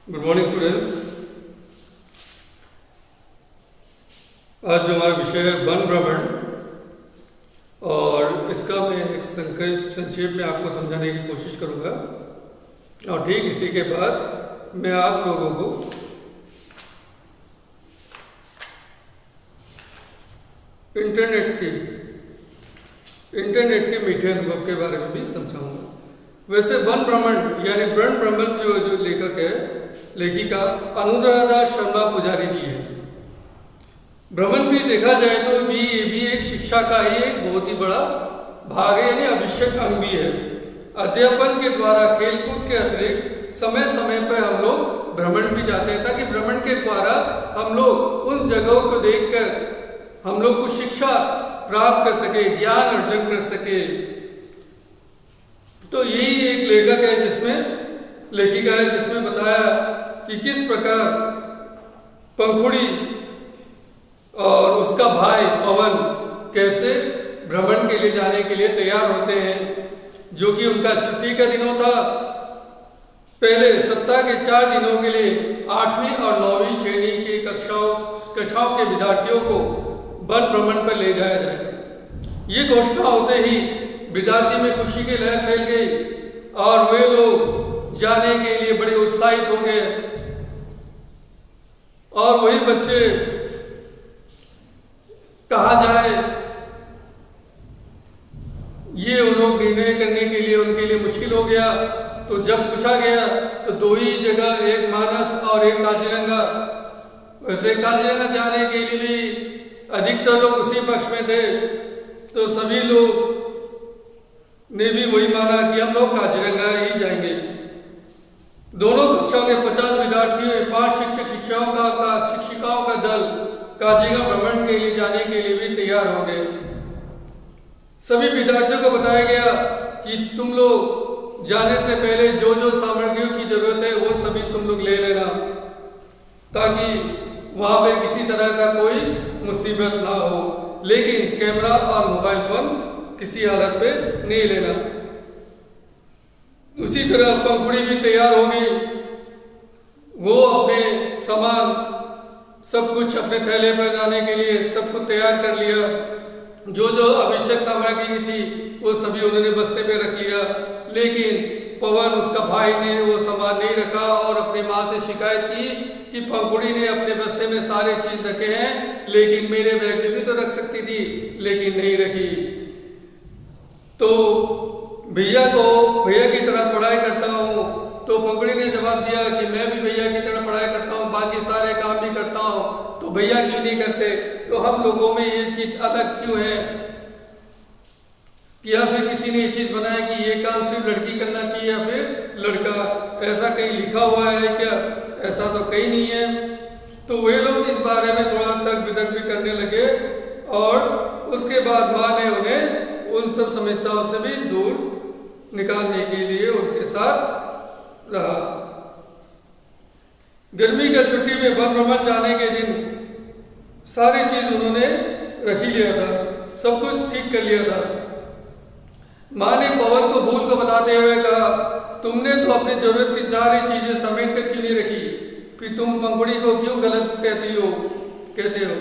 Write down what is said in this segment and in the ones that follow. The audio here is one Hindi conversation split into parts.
Good morning students. आज जो हमारा विषय है वन ब्रह्मांड, और इसका मैं एक संक्षेप में आपको समझाने की कोशिश करूंगा। और ठीक इसी के बाद मैं आप लोगों को इंटरनेट के मीठे अनुभव के बारे में भी समझाऊंगा। वैसे वन ब्रह्मांड यानी ब्रह्म ब्रह्मांड जो लेखक है, लेखिका अनुराधा शर्मा पुजारी जी है। ब्रह्मांड भी देखा जाए तो ये भी एक शिक्षा का ही एक बहुत ही बड़ा भाग है, यानी आवश्यक अंग भी है। अध्यापन के द्वारा खेलकूद के अतिरिक्त समय समय पर हम लोग भ्रमण भी जाते हैं, ताकि भ्रमण के द्वारा हम लोग उन जगहों को देखकर हम लोग कुछ शिक्षा प्राप्त कर सके, ज्ञान अर्जन कर सके। तो यही एक लेखक है लेखिका है जिसमें बताया कि किस प्रकार पंखुड़ी और उसका भाई पवन कैसे भ्रमण के लिए जाने के लिए तैयार होते हैं, जो कि उनका छुट्टी का दिनों था। पहले सप्ताह के 4 दिनों के लिए 8वीं और 9वीं श्रेणी के कक्षाओं के विद्यार्थियों को वन भ्रमण पर ले जाया जाए। ये घोषणा होते ही विद्यार्थी में खुशी की लहर फैल गई और वे लोग जाने के लिए बड़े उत्साहित हो गए। और वही बच्चे कहाँ जाए, ये उन लोग निर्णय करने के लिए उनके लिए मुश्किल हो गया। तो जब पूछा गया तो 2 ही जगह, एक मानस और एक काजीरंगा। वैसे काजीरंगा जाने के लिए भी अधिकतर लोग उसी पक्ष में थे, तो सभी लोग ने भी वही माना कि हम लोग काजीरंगा ही जाएंगे। दोनों कक्षाओं के 50 विद्यार्थियों, 5 शिक्षिकाओं का दल काजीरंगा भ्रमण के लिए जाने के लिए भी तैयार हो गए। सभी विद्यार्थियों को बताया गया कि तुम लोग जाने से पहले जो जो सामग्रियों की जरूरत है वो सभी तुम लोग ले लेना, ताकि वहां पे किसी तरह का कोई मुसीबत ना हो। लेकिन कैमरा और मोबाइल फोन किसी हालत पे नहीं लेना। उसी तरह पंखुड़ी भी तैयार हो गई। वो अपने सामान सब कुछ अपने थैले पर जाने के लिए सब कुछ तैयार कर लिया। जो जो आवश्यक सामग्री थी वो सभी उन्होंने बस्ते पे रख लिया। लेकिन पवन, उसका भाई, ने वो सामान नहीं रखा और अपनी माँ से शिकायत की कि पंखुड़ी ने अपने बस्ते में सारे चीज रखे हैं, लेकिन मेरे बैग में भी तो रख सकती थी, लेकिन नहीं रखी। तो भैया की तरह पढ़ाई करता हूँ। तो पंखुड़ी ने जवाब दिया कि मैं भी भैया की तरह पढ़ाई करता हूँ, बाकी सारे काम भी करता हूँ, तो भैया क्यों नहीं करते? तो हम लोगों में ये चीज अलग क्यों है? या फिर किसी ने ये चीज बनाया कि ये काम सिर्फ लड़की करना चाहिए या फिर लड़का? ऐसा कहीं लिखा हुआ है क्या? ऐसा तो कहीं नहीं है। तो वे लोग इस बारे में थोड़ा तर्क वितर्क भी करने लगे, और उसके बाद माँ ने उन्हें उन सब समस्याओं से भी दूर निकालने के लिए उनके साथ रहा। गर्मी की छुट्टी में वन भ्रमण जाने के दिन सारी चीज उन्होंने रख ही लिया था, सब कुछ ठीक कर लिया था। माँ ने पवन को भूल को बताते हुए कहा, तुमने तो अपनी जरूरत की सारी चीजें समेट कर क्यों नहीं रखी? फिर तुम पंखुड़ी को क्यों गलत कहते हो?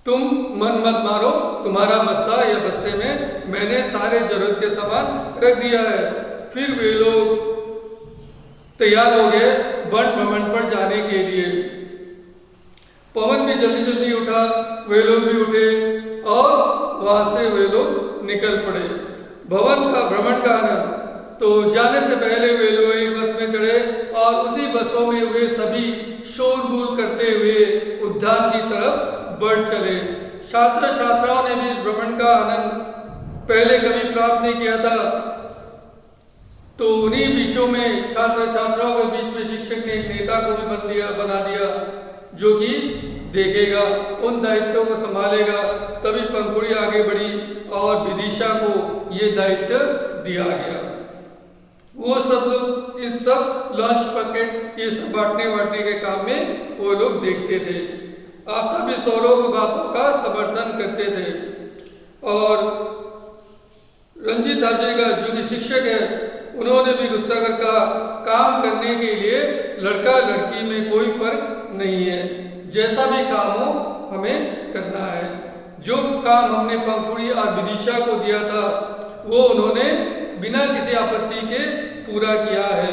तुम मन मत मारो, तुम्हारा बस्ता या बस्ते में मैंने सारे जरूरत के सामान रख दिया है। फिर वे लोग तैयार हो गए वन भ्रमण पर जाने के लिए। पवन भी जल्दी जल्दी उठा, वे लोग भी उठे और वहां से वे लोग निकल पड़े। भ्रमण का आनंद। तो जाने से पहले वे लोग एक बस में चढ़े और उसी बसों में वे सभी शोरगुल करते हुए उद्यान की तरफ बढ़ चले। छात्र छात्राओं ने भी इस भ्रमण का आनंद पहले कभी प्राप्त नहीं किया था। तो उन्हीं बीचों में छात्र छात्राओं के बीच में शिक्षक ने एक नेता को भी बना दिया, जो कि देखेगा, उन दायित्वों को संभालेगा। तभी पंखुड़ी आगे बढ़ी और विदिशा को ये दायित्व दिया गया। वो सब लोग इस सब लंच पैकेट ये सब बांटने के काम में वो लोग देखते थे। आफ्ताबी सौरों की बातों का समर्थन करते थे। और रंजीत हाजेगा जो कि शिक्षक है, उन्होंने भी गुस्सा कर कहा, काम करने के लिए लड़का लड़की में कोई फर्क नहीं है, जैसा भी काम हो हमें करना है। जो काम हमने पंखुड़ी और विदिशा को दिया था वो उन्होंने बिना किसी आपत्ति के पूरा किया है।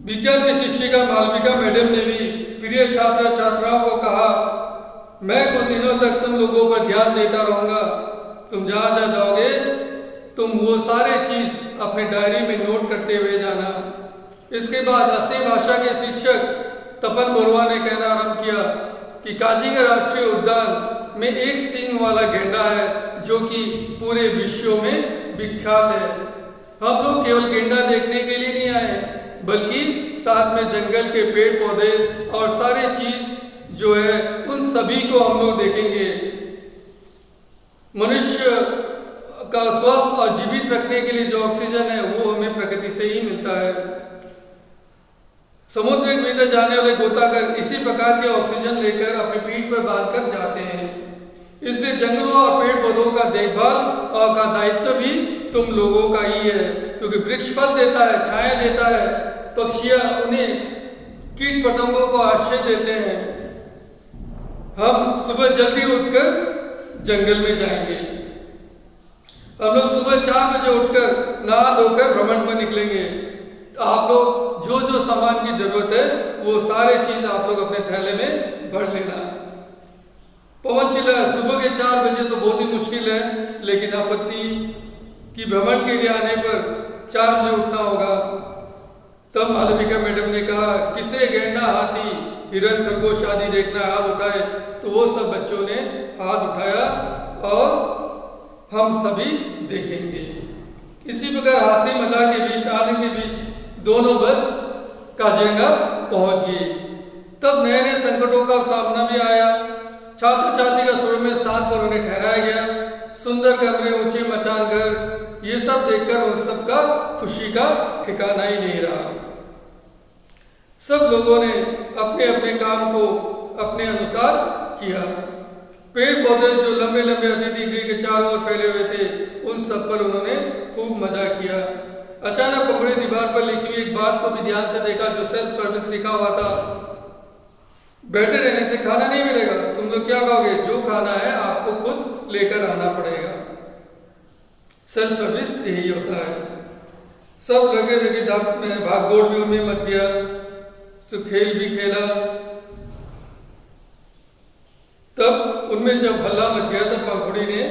विज्ञान की शिक्षिका मालविका मैडम ने भी प्रिय छात्र छात्राओं को कहा, मैं कुछ दिनों तक तुम लोगों पर ध्यान देता रहूंगा। तुम जहाँ जाओगे तुम वो सारे चीज अपने डायरी में नोट करते हुए जाना। इसके बाद असम भाषा के शिक्षक तपन बोरवा ने कहना आरंभ किया कि काजीगा राष्ट्रीय उद्यान में एक सींग वाला गेंडा है जो कि पूरे विश्व में विख्यात है। हम लोग केवल गेंडा देखने के लिए नहीं आए, बल्कि साथ में जंगल के पेड़ पौधे और सारे चीज जो है उन सभी को हम लोग देखेंगे। मनुष्य का स्वस्थ और जीवित रखने के लिए जो ऑक्सीजन है वो हमें प्रकृति से ही मिलता है। समुद्र के भीतर जाने वाले गोताखोर इसी प्रकार के ऑक्सीजन लेकर अपने पीठ पर बांधकर जाते हैं। इसलिए जंगलों और पेड़ पौधों का देखभाल और का दायित्व भी तुम लोगों का ही है, क्योंकि वृक्ष फल देता है, छाया देता है, पक्षियां उन्हें कीट पतंगों को आश्रय देते हैं। हम सुबह जल्दी उठकर जंगल में जाएंगे। हम लोग सुबह 4 बजे उठकर नहा धोकर भ्रमण पर निकलेंगे। तो आप लोग जो जो सामान की जरूरत है वो सारे चीज आप लोग अपने थैले में भर लेना। पवन चिल्ला, सुबह के 4 बजे तो बहुत ही मुश्किल है, लेकिन आपत्ति की भ्रमण के लिए आने पर 4 बजे उठना होगा। तब मालविका मैडम ने कहा, किसे गेंडा, हाथी, हिरन, खरगोश आदि देखना, हाथ उठाए। तो वो सब बच्चों ने हाथ उठाया और हम सभी देखेंगे। इसी प्रकार हंसी मजाक के बीच, आनंद के बीच दोनों बस काजीरंगा पहुंच गई। तब नए नए संकटों का सामना भी आया। छात्र छात्री का सुरम्य स्थान पर उन्हें ठहराया गया। सुंदर कमरे, ऊंचे मचान घर, ये सब देखकर उन सबका खुशी का ठिकाना ही नहीं रहा। सब लोगों ने अपने अपने काम को अपने अनुसार किया। पेड़ पौधे जो लंबे लंबे अतिथि गृह के चारों ओर फैले हुए थे, उन सब पर उन्होंने खूब मजा किया। अचानक पकड़ी दीवार पर लिखी हुई एक बात को भी ध्यान से देखा, जो सेल्फ सर्विस लिखा हुआ था। बैठे रहने से खाना नहीं मिलेगा, तुम लोग क्या कहोगे, जो खाना है आपको खुद लेकर आना पड़ेगा। सेल्फ सर्विस यही होता है। सब लगे लगे भागदौड़ भी उनमें मच गया, तो खेल भी खेला। तब उनमें जब हल्ला मच गया तब पंखुड़ी ने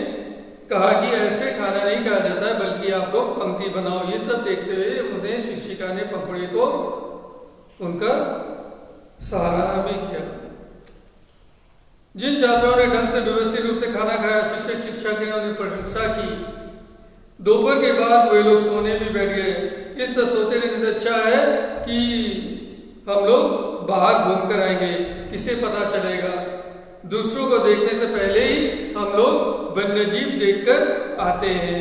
कहा कि ऐसे खाना नहीं कहा जाता है, बल्कि आप लोग पंक्ति बनाओ। ये सब देखते हुए उन्हें शिक्षिका ने पंखुड़ी को उनका सहारा भी किया। जिन छात्रों ने ढंग से व्यवस्थित रूप से खाना खाया, शिक्षक शिक्षक ने उन्हें प्रशंसा की। दोपहर के बाद वे लोग सोने भी बैठ गए। इस तरह सोते रहने से अच्छा है कि हम लोग बाहर घूम कर आएंगे, किसे पता चलेगा। दूसरों को देखने से पहले ही हम लोग वन्य जीव देखकर आते हैं।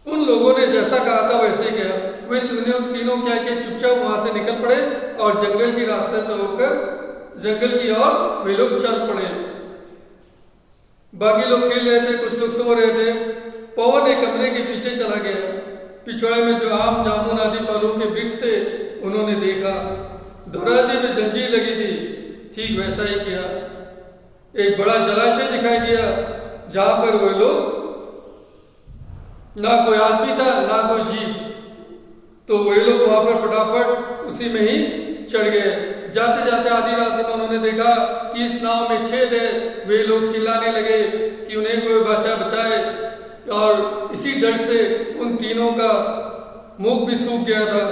उन लोगों ने जैसा कहा था वैसे किया। वे तीनों क्या किए, चुपचाप वहां से निकल पड़े और जंगल के रास्ते से होकर जंगल की ओर वे लोग चल पड़े। बाकी लोग खेल रहे थे, कुछ लोग सो रहे थे। पवन एक कमरे के पीछे चला गया। पिछवाड़े में जो आम, जामुन आदि फलों के वृक्ष थे उन्होंने देखा। दरवाजे में जंजीर लगी थी, ठीक वैसा ही किया। एक बड़ा जलाशय दिखाई दिया जहां पर वे लोग, ना कोई आदमी था ना कोई जीव, तो वे लोग वहां पर फटाफट उसी में ही चढ़ गए। जाते जाते आधी रास्ते में उन्होंने देखा कि इस नाव में छेद है। वे लोग चिल्लाने लगे कि उन्हें कोई बचाए, और इसी डर से उन तीनों का मुंह भी सूख गया था।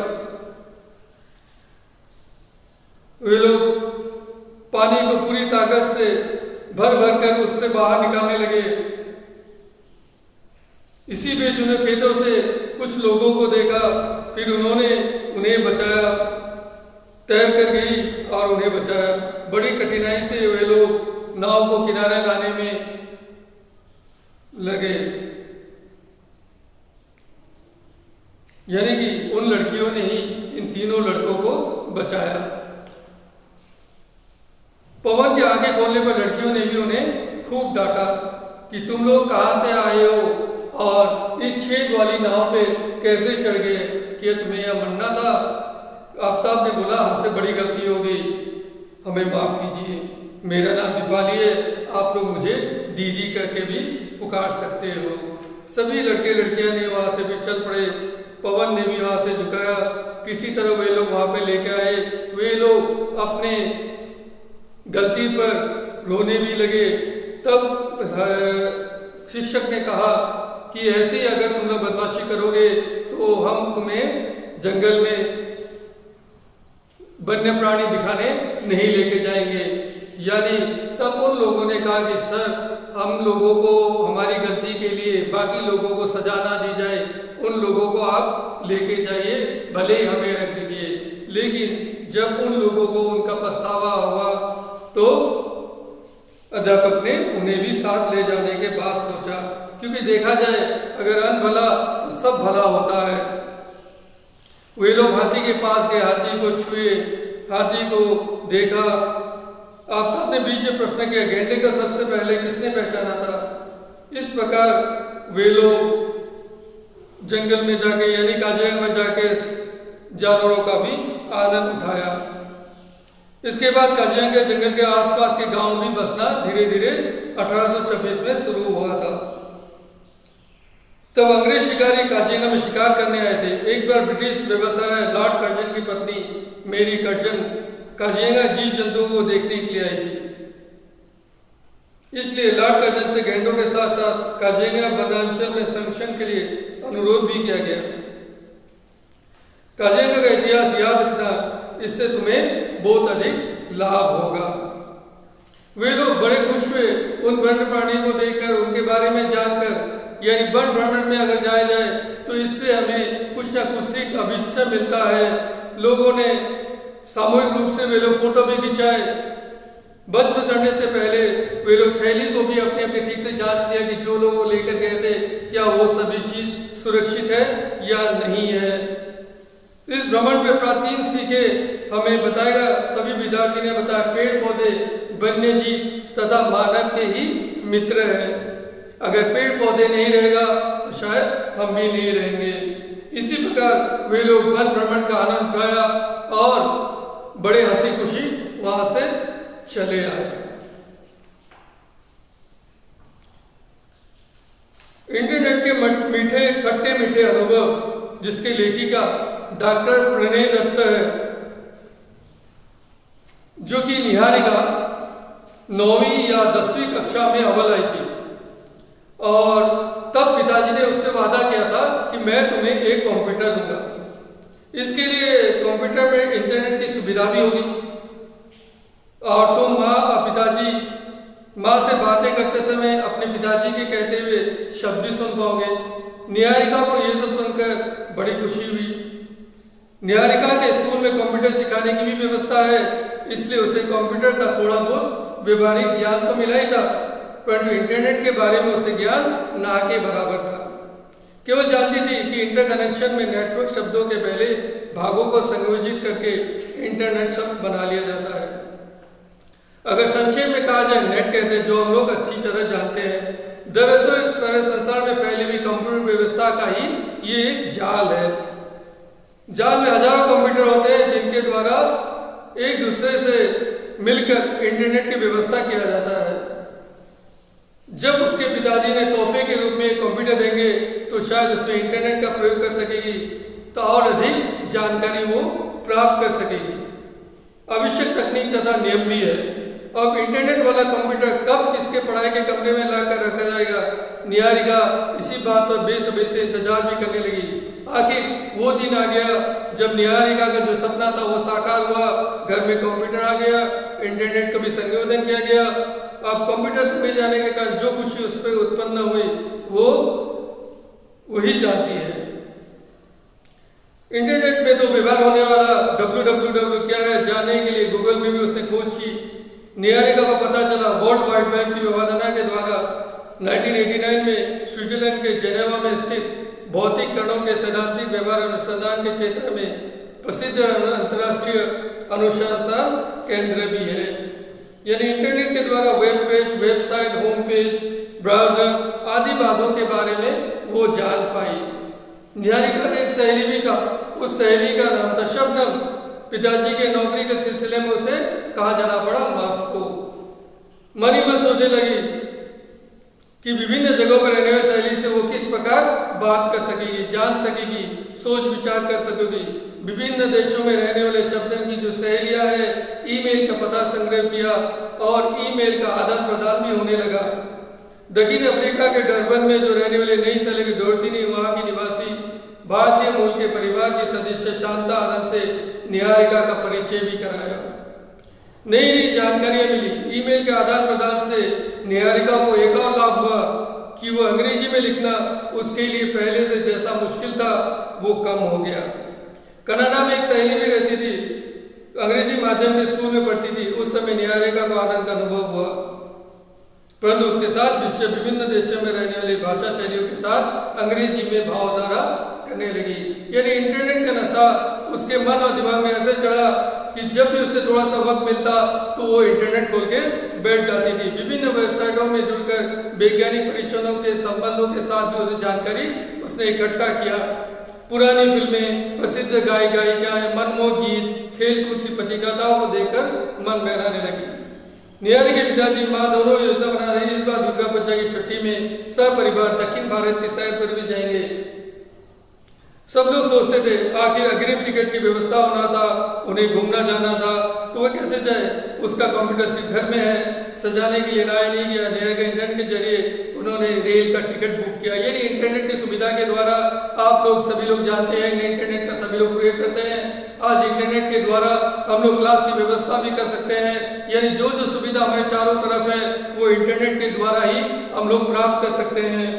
वे लोग पानी को पूरी ताकत से भर भर कर उससे बाहर निकालने लगे। इसी बीच उन्हें खेतों से कुछ लोगों को देखा, फिर उन्होंने उन्हें बचाया। तैर कर गई और उन्हें बचाया। बड़ी कठिनाई से वे लोग नाव को किनारे लाने में लगे। यानी कि उन लड़कियों ने ही इन तीनों लड़कों को बचाया। पवन के आगे खोलने पर लड़कियों ने भी उन्हें खूब डांटा कि तुम लोग कहां से आए हो और वाली नाव पे कैसे चढ़ गए? कि तुम्हें यह मरना था? आफ्ताब ने बोला, हमसे बड़ी गलती हो गई, हमें माफ कीजिए। मेरा नाम दीपाली है, आप लोग मुझे दीदी करके भी पुकार सकते हो। सभी लड़के लड़कियां ने वहां से भी चल पड़े। पवन ने भी वहां से झुकाया। किसी तरह वे लोग वहां पे लेके आए। वे लोग अपने गलती पर रोने भी लगे। तब शिक्षक ने कहा कि ऐसे ही अगर तुम लोग बदमाशी करोगे तो हम तुम्हें जंगल में वन्य प्राणी दिखाने नहीं लेके जाएंगे। यानी तब उन लोगों ने कहा कि सर, हम लोगों को हमारी गलती के लिए बाकी लोगों को सजा ना दी जाए, उन लोगों को आप लेके जाइए, भले ही हमें रख दीजिए। लेकिन जब उन लोगों को उनका पछतावा हुआ तो अध्यापक ने उन्हें भी साथ ले जाने के बाद सोचा, क्योंकि देखा जाए अगर अन भला तो सब भला होता है। वे लोग हाथी के पास गए, हाथी को छुए, हाथी को देखा। आफ्ताब ने बीच में प्रश्न किया, गेंडे को सबसे पहले किसने पहचाना था? इस प्रकार वे लोग जंगल में जाके यानी काजीरंगा में जाके जानवरों का भी आनंद उठाया। इसके बाद काजीरंगा जंगल के आसपास के गांव भी बसना धीरे धीरे 1826 में शुरू हुआ था। तब अंग्रेज शिकारी काजीरंगा में शिकार करने आए थे। एक बार ब्रिटिश व्यवसाय लॉर्ड कर्जन की पत्नी मेरी कर्जन काजीरंगा जीव जंतुओं को देखने के लिए आई थी। इसलिए लॉर्ड कर्जन से गेंडों के साथ साथ काजीरंगा वनांचल में संरक्षण के लिए अनुरोध भी किया गया। काजीरंगा का इतिहास याद रखना, इससे तुम्हें बहुत अधिक लाभ होगा। वे लोग बड़े खुश हुए उन वन्य प्राणियों को देखकर, उनके बारे में जानकर। यानी वन भ्रमण में अगर जाया जाए तो इससे हमें कुछ ना कुछ सीख अवश्य मिलता है। लोगों ने सामूहिक रूप से वे लोग फोटो भी खिंचाए। बस में चढ़ने से पहले वे लोग थैली को भी अपने अपने ठीक से जांच लिया कि जो लोग वो लेकर गए थे क्या वो सभी चीज सुरक्षित है या नहीं है। इस भ्रमण में प्राप्त 3 सीखें हमें बताएगा। सभी विद्यार्थी ने बताया, पेड़ पौधे वन्य जीव तथा मानव के ही मित्र है। अगर पेड़ पौधे नहीं रहेगा तो शायद हम भी नहीं रहेंगे। इसी प्रकार वे लोग वन भ्रमण का आनंद उठाया और बड़े हंसी खुशी वहां से चले आए। इंटरनेट के मीठे खट्टे मीठे अनुभव जिसके लेखिका डॉक्टर प्रणय दत्त है, जो कि निहारिका 9वीं या 10वीं कक्षा में अव्वल आई थी। और तब पिताजी ने उससे वादा किया था कि मैं तुम्हें एक कंप्यूटर दूंगा। इसके लिए कंप्यूटर में इंटरनेट की सुविधा भी होगी और तुम माँ से बातें करते समय अपने पिताजी के कहते हुए शब्द भी सुन पाओगे। निहारिका को यह सब सुनकर बड़ी खुशी हुई। निहारिका के स्कूल में कंप्यूटर सिखाने की भी व्यवस्था है, इसलिए उसे कंप्यूटर का थोड़ा बहुत व्यवहारिक ज्ञान तो मिला ही था, परंतु इंटरनेट के बारे में उसे ज्ञान ना के बराबर था। केवल जानती थी कि इंटरकनेक्शन में नेटवर्क शब्दों के पहले भागों को संयोजित करके इंटरनेट शब्द बना लिया जाता है। अगर संक्षेप में कहा जाए, नेट कहते हैं जो हम लोग अच्छी तरह जानते हैं। दरअसल सारे संसार में पहले भी कंप्यूटर व्यवस्था का ही ये एक जाल है। जाल में हजारों कंप्यूटर होते हैं जिनके द्वारा एक दूसरे से मिलकर इंटरनेट की व्यवस्था किया जाता है। जब उसके पिताजी ने तोहफे के रूप में कंप्यूटर देंगे तो शायद उसमें इंटरनेट का प्रयोग कर सकेगी, तो और अधिक जानकारी वो प्राप्त कर सकेगी। आवश्यक तकनीक तथा नियम भी है। अब इंटरनेट वाला कंप्यूटर कब किसके पढ़ाई के कमरे में लाकर रखा जाएगा, निहारिका इसी बात पर बेसब्री से इंतजार भी करने लगी। आखिर वो दिन आ गया जब निहारिका का जो सपना था वो साकार हुआ। घर में कंप्यूटर आ गया, इंटरनेट का भी संयोजन किया गया। अब कंप्यूटर से मिल जाने के कारण जो खुशी उस पर उत्पन्न हुई वो वही जानती है। इंटरनेट में तो व्यवहार होने वाला www क्या है जानने के लिए गूगल में भी उसने खोज की। निहारिका को पता चला वर्ल्ड वाइड वेब की विभावना के द्वारा 1989 में स्विट्जरलैंड के जेनेवा में स्थित भौतिक कणों के सैद्धांतिक व्यवहार अनुसंधान के क्षेत्र में प्रसिद्ध अंतरराष्ट्रीय अनुसंधान केंद्र भी है। यानी इंटरनेट के द्वारा web page, website, home page, browser आदि बातों के बारे में वो जान पाई। निहारिका ने एक सहेली भी था। उस सहेली का नाम था शबनम। पिताजी के नौकरी के सिलसिले में उसे कहा जाना पड़ा मॉस्को। मन ही मन सोचने लगी कि विभिन्न जगहों पर रहने वाली सहेली से वो किस प्रकार बात कर सकेगी, जान सकेगी, सोच विचार कर सकेगी। विभिन्न देशों में रहने वाले शबनम की जो सहेलियां हैं, ईमेल का पता संग्रह किया और ईमेल का आदान प्रदान भी होने लगा। दक्षिण अफ्रीका के डरबन में जो रहने वाले नई सहेली डोरथी ने वहां की निवासी भारतीय मूल के परिवार के सदस्य शांता आनंद से निहारिका का परिचय भी कराया। नई नई जानकारियां मिली। ईमेल के आदान प्रदान से निहारिका को एक और लाभ हुआ कि वो अंग्रेजी में लिखना उसके लिए पहले से जैसा मुश्किल था वो कम हो गया। कनाडा में एक सहेली भी रहती थी, अंग्रेजी माध्यम के स्कूल में पढ़ती थी। उस समय निहारिका को आनंद का अनुभव हुआ, परंतु उसके साथ विश्व विभिन्न देशों में रहने वाली भाषा शैलियों के साथ अंग्रेजी में भावधारा करने लगी। यानी इंटरनेट का नशा उसके मन और दिमाग में ऐसे चढ़ा कि जब भी उसे थोड़ा सा वक्त मिलता तो वो इंटरनेट खोल के बैठ जाती थी। विभिन्न वेबसाइटों में जुड़कर वैज्ञानिक परीक्षणों के संबंधों के साथ भी उसे जानकारी उसने इकट्ठा किया। पुरानी फिल्में, प्रसिद्ध गायक गायिकाएं, मनमोहक गीत, खेलकूद की पत्रिकाओं को देखकर मन बहलाने लगी। निहारिका के पिताजी माँ दोनों योजना बना रहे। इस बार दुर्गा पूजा की छुट्टी में सपरिवार दक्षिण भारत के शहर पर भी जाएंगे। सब लोग सोचते थे आखिर अग्रिम टिकट की व्यवस्था होना था, उन्हें घूमना जाना था, तो वह कैसे जाए। उसका कंप्यूटर सिर्फ घर में है, सजाने के लिए लाया नहीं गया। निहारिका इंटरनेट के जरिए उन्होंने रेल का टिकट बुक किया। यानी इंटरनेट की सुविधा के द्वारा आप लोग सभी लोग जानते हैं इंटरनेट का सभी लोग प्रयोग करते हैं। आज इंटरनेट के द्वारा हम लोग क्लास की व्यवस्था भी कर सकते हैं। यानी जो जो सुविधा हमारे चारों तरफ है वो इंटरनेट के द्वारा ही हम लोग प्राप्त कर सकते हैं।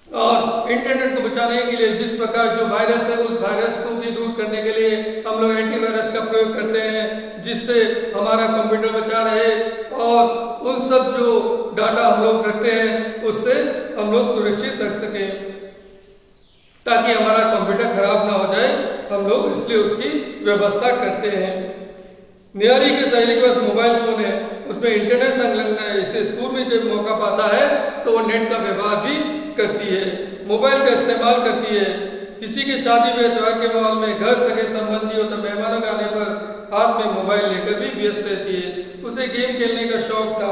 और इंटरनेट को बचाने के लिए जिस प्रकार जो वायरस है उस वायरस को भी दूर करने के लिए हम लोग एंटीवायरस का प्रयोग करते हैं, जिससे हमारा कंप्यूटर बचा रहे और उन सब जो डाटा हम लोग रखते हैं उससे हम लोग सुरक्षित रख सकें, ताकि हमारा कंप्यूटर खराब ना हो जाए। हम लोग इसलिए उसकी व्यवस्था करते हैं। निहारिका की सहेली के पास मोबाइल फोन है, उसमें इंटरनेट संलग्न है। इसे स्कूल में जब मौका पाता है तो वो नेट का व्यवहार भी करती है, मोबाइल का इस्तेमाल करती है। किसी की शादी में, त्योहार के माहौल में, घर सगे संबंधी हो तो मेहमानों के आने पर हाथ में मोबाइल लेकर भी व्यस्त रहती है। उसे गेम खेलने का शौक था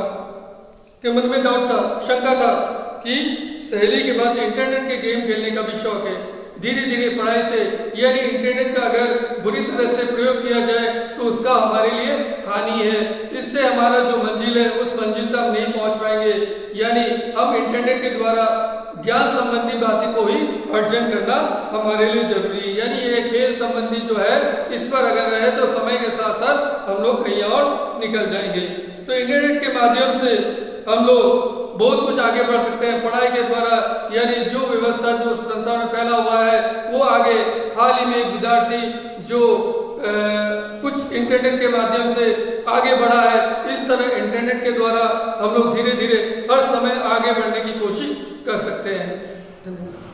कि मन में डाउट था, शंका था कि सहेली के पास इंटरनेट के गेम खेलने का भी शौक है। धीरे धीरे पढ़ाई से, यानी इंटरनेट का अगर बुरी तरह से प्रयोग किया जाए तो उसका हमारे लिए हानि है। इससे हमारा जो मंजिल है उस मंजिल तक हम नहीं पहुंच पाएंगे। यानी हम इंटरनेट के द्वारा ज्ञान संबंधी बातें को ही अर्जन करना हमारे लिए जरूरी है। यानी ये खेल संबंधी जो है इस पर अगर रहे तो समय के साथ साथ हम लोग कहीं और निकल जाएंगे। तो इंटरनेट के माध्यम से हम लोग बहुत कुछ आगे बढ़ सकते हैं पढ़ाई के द्वारा। यानी जो व्यवस्था जो संसार में फैला हुआ है वो आगे, हाल ही में एक विद्यार्थी जो कुछ इंटरनेट के माध्यम से आगे बढ़ा है। इस तरह इंटरनेट के द्वारा हम लोग धीरे धीरे हर समय आगे बढ़ने की कोशिश कर सकते हैं। धन्यवाद।